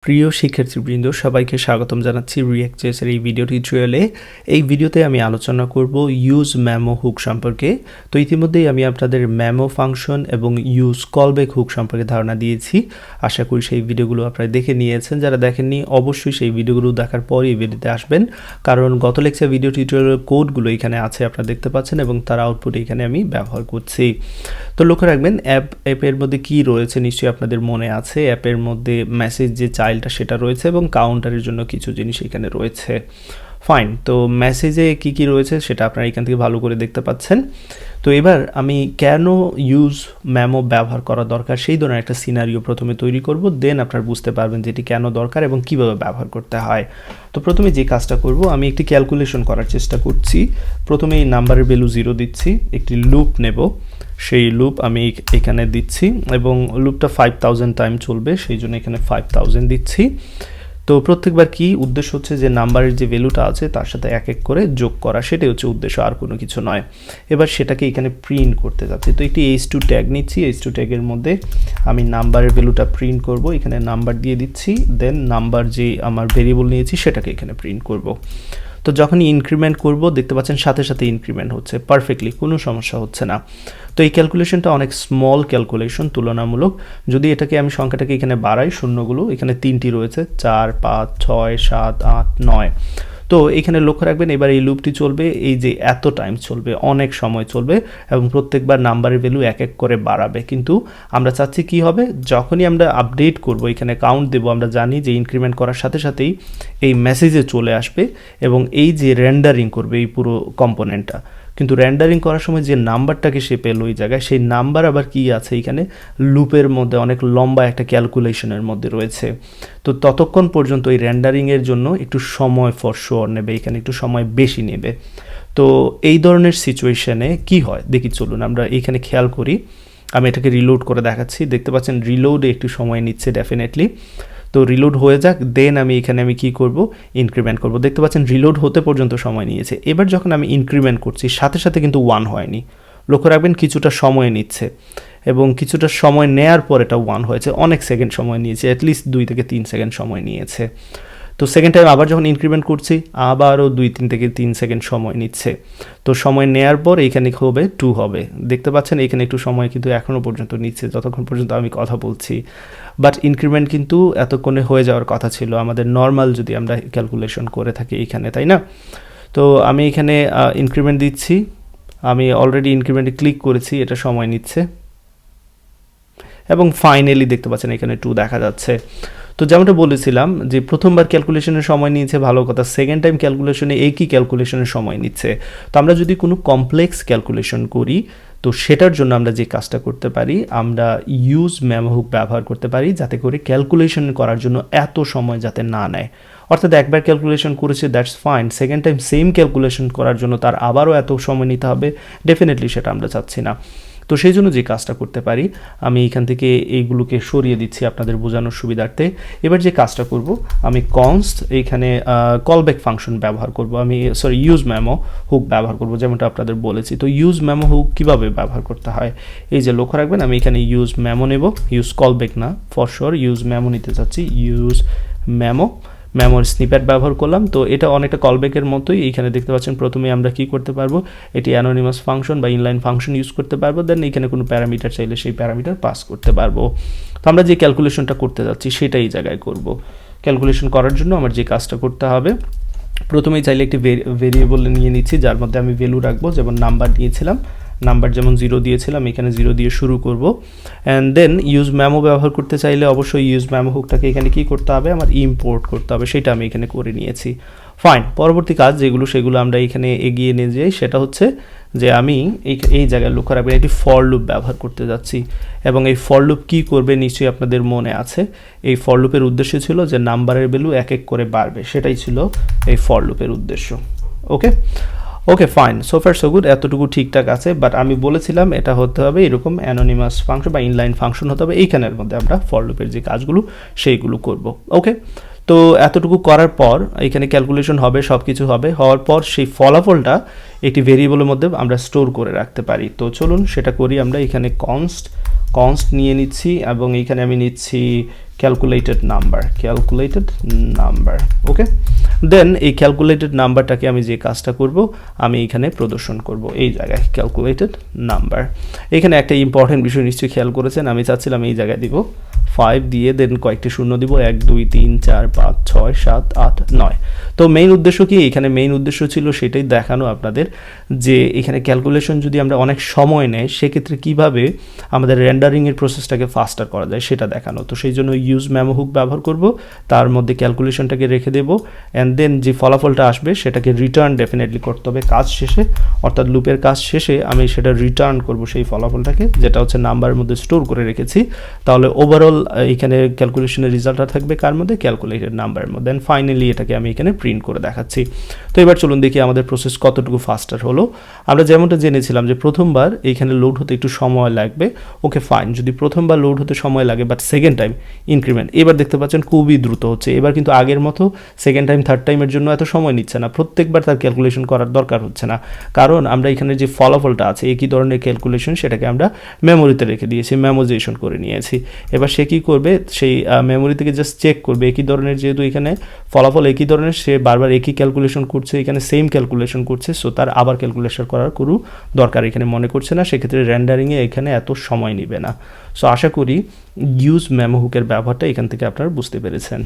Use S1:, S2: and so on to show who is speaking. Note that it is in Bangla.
S1: প্রিয় শিক্ষার্থীবৃন্দ, সবাইকে স্বাগতম জানাচ্ছি reactjs এর এই ভিডিও টিউটোরিয়ালে। এই ভিডিওতে আমি আলোচনা করব useMemo হুক সম্পর্কে। তো ইতিমধ্যেই আমি আপনাদের মেমো ফাংশন এবং ইউজ কলব্যাক হুক সম্পর্কে ধারণা দিয়েছি। আশা করি সেই ভিডিওগুলো আপনারা দেখে নিয়েছেন। যারা দেখেননি অবশ্যই সেই ভিডিওগুলো দেখার পরই এই ভিডিওতে আসবেন, কারণ গত লেকচার ভিডিও টিউটোরিয়ালের কোডগুলো এখানে আছে, আপনারা দেখতে পাচ্ছেন, এবং তার আউটপুট এখানে আমি ব্যবহার করছি। তো লক্ষ্য রাখবেন অ্যাপের মধ্যে কি রয়েছে নিশ্চয়ই আপনাদের মনে আছে। অ্যাপের মধ্যে মেসেজ যে চাইল্ডটা সেটা রয়েছে এবং কাউন্টারের জন্য কিছু জিনিস এখানে রয়েছে। ফাইন, তো মেসেজে কি কি রয়েছে সেটা আপনারা এখান থেকে ভালো করে দেখতে পাচ্ছেন। তো এবার আমি কেন ইউজ মেমো ব্যবহার করা দরকার সেই ধরনের একটা সিনারিও প্রথমে তৈরি করব, দেন আপনারা বুঝতে পারবেন যে এটি কেন দরকার এবং কিভাবে ব্যবহার করতে হয়। তো প্রথমে যে কাজটা করব, আমি একটি ক্যালকুলেশন করার চেষ্টা করছি। প্রথমে এই নাম্বারের ভ্যালু 0 দিচ্ছি, একটি লুপ নেব, সেই লুপ আমি এখানে দিচ্ছি এবং লুপটা 5000 টাইম চলবে, সেই জন্য এখানে 5000 দিচ্ছি। তো প্রত্যেকবার কি উদ্দেশ্য হচ্ছে যে নাম্বারের যে ভ্যালুটা আছে তার সাথে এক এক করে যোগ করা, সেটাই হচ্ছে উদ্দেশ্য, আর কোনো কিছু নয়। এবার সেটাকে এখানে প্রিন্ট করতে যাচ্ছি। তো একটি h2 ট্যাগ নিচ্ছি, h2 ট্যাগের মধ্যে আমি নাম্বারের ভ্যালুটা প্রিন্ট করব, এখানে নাম্বার দিয়ে দিচ্ছি, দেন নাম্বার যে আমার ভেরিয়েবল নিয়েছি সেটাকে এখানে প্রিন্ট করব। তো যখনই ইনক্রিমেন্ট করব দেখতে পাচ্ছেন সাথে সাথে ইনক্রিমেন্ট হচ্ছে পারফেক্টলি, কোনো সমস্যা হচ্ছে না। তো এই ক্যালকুলেশনটা অনেক স্মল ক্যালকুলেশন তুলনামূলক। যদি এটাকে আমি সংখ্যাটাকে এখানে বাড়াই, শূন্যগুলো এখানে 3টি রয়েছে, 4, 5, 6, 7, 8, 9। তো এখানে লক্ষ্য রাখবেন এবার এই লুপটি চলবে, এই যে এত টাইম চলবে, অনেক সময় চলবে এবং প্রত্যেকবার নাম্বারের ভ্যালু এক এক করে বাড়াবে। কিন্তু আমরা চাচ্ছি কি হবে, যখনই আমরা আপডেট করব, এখানে কাউন্ট দেব, আমরা জানি যে ইনক্রিমেন্ট করার সাথে সাথেই এই মেসেজে চলে আসবে এবং এই যে রেন্ডারিং করবে এই পুরো কম্পোনেন্টটা, কিন্তু রেন্ডারিং করার সময় যে নাম্বারটাকে সে পেল ওই জায়গায়, সেই নাম্বার আবার কি আছে এখানে লুপের মধ্যে অনেক লম্বা একটা ক্যালকুলেশনের মধ্যে রয়েছে। তো ততক্ষণ পর্যন্ত এই রেন্ডারিংয়ের জন্য একটু সময় ফর শিওর নেবে, এখানে একটু সময় বেশি নেবে। তো এই ধরনের সিচুয়েশনে কি হয় দেখি, চলুন আমরা এইখানে খেয়াল করি। আমি এটাকে রিলোড করে দেখাচ্ছি, দেখতে পাচ্ছেন রিলোডে একটু সময় নিচ্ছে ডেফিনেটলি। তো রিলোড হয়ে যাক, দেন আমি এখানে কি করব, ইনক্রিমেন্ট করব। দেখতে পাচ্ছেন রিলোড হতে পর্যন্ত সময় নিয়েছে। এবার যখন আমি ইনক্রিমেন্ট করছি সাথে সাথে কিন্তু 1 হয়নি, লক্ষ্য রাখবেন কিছুটা সময় নিচ্ছে এবং কিছুটা সময় নেয়ার পর এটা 1 হয়েছে। অনেক সেকেন্ড সময় নিয়েছে, অ্যাটলিস্ট 2 থেকে 3 সেকেন্ড সময় নিয়েছে। তো সেকেন্ড টাইম আবার যখন ইনক্রিমেন্ট করছি আবারও 2 থেকে 3 সেকেন্ড সময় নিচ্ছে। তো সময় নেয়ার পর এখানে হবে 2 হবে, দেখতে পাচ্ছেন এখানে একটু সময় কিন্তু এখনও পর্যন্ত নিচ্ছে যতক্ষণ পর্যন্ত আমি কথা বলছি। বাট ইনক্রিমেন্ট কিন্তু এতক্ষণে হয়ে যাওয়ার কথা ছিল আমাদের নর্মাল যদি আমরা ক্যালকুলেশন করে থাকি এখানে, তাই না? তো আমি এখানে ইনক্রিমেন্ট দিচ্ছি, আমি অলরেডি ইনক্রিমেন্টে ক্লিক করেছি, এটা সময় নিচ্ছে এবং ফাইনালি দেখতে পাচ্ছেন এখানে 2 দেখা যাচ্ছে। তো যেমনটা বলেছিলাম যে প্রথমবার ক্যালকুলেশনের সময় নিয়েছে, ভালো কথা, সেকেন্ড টাইম ক্যালকুলেশনে একই ক্যালকুলেশনের সময় নিচ্ছে। তো আমরা যদি কোনো কমপ্লেক্স ক্যালকুলেশন করি তো সেটার জন্য আমরা যে কাজটা করতে পারি, আমরা ইউজ মেমো হুক ব্যবহার করতে পারি যাতে করে ক্যালকুলেশন করার জন্য এত সময় যাতে না নেয়। অর্থাৎ একবার ক্যালকুলেশন করেছে that's fine, second time same calculation করার জন্য তার আবারও এত সময় নিতে হবে, ডেফিনেটলি সেটা আমরা চাচ্ছি না। তো সেই জন্য যে কাজটা করতে পারি, আমি এখান থেকে এইগুলোকে সরিয়ে দিচ্ছি আপনাদের বোঝানোর সুবিধার্থে। এবার যে কাজটা করব, আমি কনস্ট এইখানে কলব্যাক ফাংশন ব্যবহার করব, আমি ইউজ মেমো হুক ব্যবহার করব যেমনটা আপনাদের বলেছি। তো ইউজ মেমো হুক কীভাবে ব্যবহার করতে হয়, এই যে লক্ষ্য রাখবেন আমি এখানে ইউজ মেমো নেব, ইউজ কলব্যাক না, ফর শিওর ইউজ মেমো নিতে চাচ্ছি। ইউজ মেমোর স্নিপেট ব্যবহার করলাম। তো এটা অনেকটা কলব্যাকের মতোই। এইখানে দেখতে পাচ্ছেন প্রথমে আমরা কি করতে পারবো, এটি অ্যানোনিমাস ফাংশন বা ইনলাইন ফাংশন ইউজ করতে পারবো, দেন এখানে কোনো প্যারামিটার চাইলে সেই প্যারামিটার পাস করতে পারবো। তো আমরা যে ক্যালকুলেশনটা করতে যাচ্ছি সেটাই এই জায়গায় করব। ক্যালকুলেশন করার জন্য আমার যে কাজটা করতে হবে, প্রথমেই চাইলে একটি ভেরিয়েবল নিয়ে নিচ্ছি যার মধ্যে আমি ভ্যালু রাখবো, যেমন নাম্বার নিয়েছিলাম, নাম্বার যেমন 0 দিয়েছিলাম এখানে 0 দিয়ে শুরু করব। অ্যান্ড দেন ইউজ মেমো ব্যবহার করতে চাইলে অবশ্যই ইউজ মেমো হুকটাকে এখানে কি করতে হবে, আমার ইম্পোর্ট করতে হবে, সেটা আমি এখানে করে নিয়েছি। ফাইন, পরবর্তী কাজ সেগুলো আমরা এখানে এগিয়ে নিয়ে যাই, সেটা হচ্ছে যে আমি এই জায়গায় লক্ষ্য রাখবেন একটি ফর লুপ ব্যবহার করতে যাচ্ছি। এবং এই ফর লুপ কী করবে নিশ্চয়ই আপনাদের মনে আছে, এই ফর লুপের উদ্দেশ্য ছিল যে নাম্বারের ভ্যালু এক এক করে বাড়বে, সেটাই ছিল এই ফর লুপের উদ্দেশ্য। Okay fine, so far so good, এতটুকু ঠিকঠাক আছে। বাট আমি বলেছিলাম এটা হতে হবে এরকম অ্যানোনিমাস ফাংশন বা ইনলাইন ফাংশন হতে হবে, এইখানের মধ্যে আমরা ফর লুপের যে কাজগুলো সেইগুলো করব। ওকে, তো এতটুকু করার পর এখানে ক্যালকুলেশন হবে, সব কিছু হবে, হওয়ার পর সেই ফলাফলটা একটি ভেরিয়েবলের মধ্যে আমরা স্টোর করে রাখতে পারি। তো চলুন সেটা করি। আমরা এখানে কনস্ট নিয়ে নিচ্ছি এবং এইখানে আমি নিচ্ছি ক্যালকুলেটেড নাম্বার। ওকে, দেন এই ক্যালকুলেটেড নাম্বারটাকে আমি যে কাজটা করব আমি এখানে প্রদর্শন করব এই জায়গায় ক্যালকুলেটেড নাম্বার। এখানে একটা ইম্পর্টেন্ট বিষয় নিশ্চয়ই খেয়াল করেছেন, আমি চাচ্ছিলাম এই জায়গায় দিব 5 দিয়ে দেন কয়েকটি শূন্য দিব 1 2 3 4 5 6 7 8 9। তো মেইন উদ্দেশ্য কি, এখানে মেইন উদ্দেশ্য ছিল সেটাই দেখানো আপনাদের যে এখানে ক্যালকুলেশন যদি আমরা অনেক সময় নেয় সেক্ষেত্রে কিভাবে আমাদের রেন্ডারিংয়ের প্রসেসটাকে ফাস্টার করা যায় সেটা দেখানো। তো সেই জন্য ইউজ মেমো হুক ব্যবহার করব, তার মধ্যে ক্যালকুলেশনটাকে রেখে দেব অ্যান্ড দেন যে ফলাফলটা আসবে সেটাকে রিটার্ন ডেফিনেটলি করতে হবে কাজ শেষে, অর্থাৎ লুপের কাজ শেষে আমি সেটা রিটার্ন করব সেই ফলাফলটাকে যেটা হচ্ছে নাম্বারের মধ্যে স্টোর করে রেখেছি। তাহলে ওভারঅল এখানে ক্যালকুলেশনের রেজাল্টটা থাকবে কার মধ্যে, ক্যালকুলেটেড নাম্বারের মধ্যে। দেন ফাইনালি এটাকে আমি এখানে প্রিন্ট করে দেখাচ্ছি। তো এবার চলুন দেখি আমাদের প্রসেস কতটুকু ফাস্টার হলো। আমরা যেমনটা জেনেছিলাম যে প্রথমবার এইখানে লোড হতে একটু সময় লাগবে, ওকে ফাইন, যদি প্রথমবার লোড হতে সময় লাগে বাট সেকেন্ড টাইম ইনক্রিমেন্ট, এবার দেখতে পাচ্ছেন খুবই দ্রুত হচ্ছে। এবার কিন্তু আগের মতো সেকেন্ড টাইম থার্ড টাইমের জন্য এত সময় নিচ্ছে না, প্রত্যেকবার তার ক্যালকুলেশন করার দরকার হচ্ছে না, কারণ আমরা এখানে যে ফলাফলটা আছে একই ধরনের ক্যালকুলেশন সেটাকে আমরা মেমোরিতে রেখে দিয়েছি, মেমোরাইজেশন করে নিয়েছি। এবার সে কী করবে, সেই মেমোরি থেকে জাস্ট চেক করবে একই ধরনের, যেহেতু এখানে ফলাফল একই ধরনের, সে বারবার একই ক্যালকুলেশন করছে, এখানে সেম ক্যালকুলেশন করছে, সো তার আবার ক্যালকুলেশন করার কোনো দরকার এখানে মনে করছে না, সেক্ষেত্রে রেন্ডারিংয়ে এখানে এত সময় নেবে না। সো আশা করি ইউজ মেমো হুকের ব্যবহারটা এখান থেকে আপনারা বুঝতে পেরেছেন।